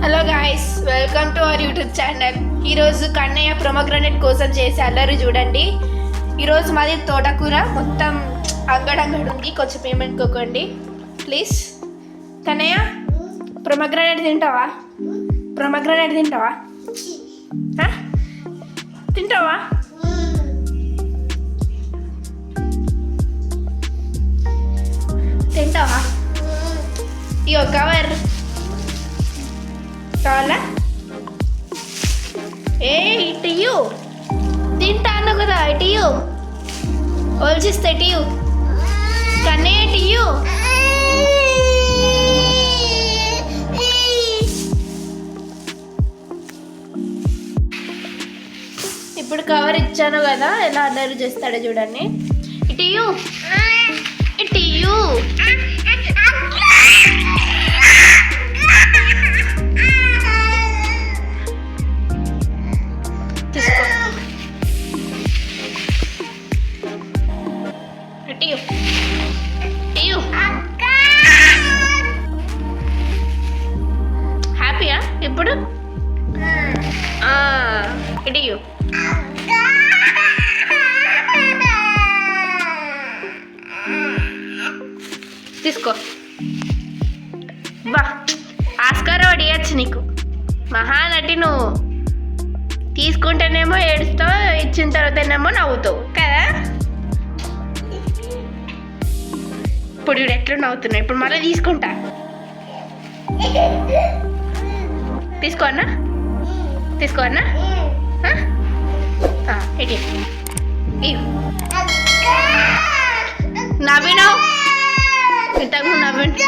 Hello guys, welcome to our YouTube channel. ఈరోజు Kannayya pomegranate కోసం చేసే అల్లరి చూడండి. ఈరోజు మాది తోటకూర, మొత్తం అంగడంగడు ఉంది. కొంచెం పేమెంట్ కోకండి ప్లీజ్. కన్నయ్య, ప్రొమోగ్రనేట్ తింటావా? ప్రొమోగ్రనేట్ తింటావా? తింటావా? తింటావా? ఇగో కవర్ కావాలా? ఇటు తింటాను కదా, ఇటు ఒలిచిస్తే ఇటు కన్నే ఇటు. ఇప్పుడు కవర్ ఇచ్చాను కదా, ఎలా అల్లరి చేస్తాడో చూడండి. ఇటు ఇటు తీసుకో. ఇటు హ్యాపీయా ఇప్పుడు? ఇటు తీసుకో. బా, ఆస్కార్ అడిగచ్చు నీకు. మహానటి నువ్వు. తీసుకుంటేనేమో ఏడుస్తావు, ఇచ్చిన తర్వాతనేమో నవ్వుతావు కదా. ఇప్పుడు వీడు ఎట్లా నవ్వుతున్నావు. ఇప్పుడు మళ్ళీ తీసుకుంటా. తీసుకో అన్నా, తీసుకో అన్నా. ఇటు నవ్వినావు, ఇంతకు నవ్వండి.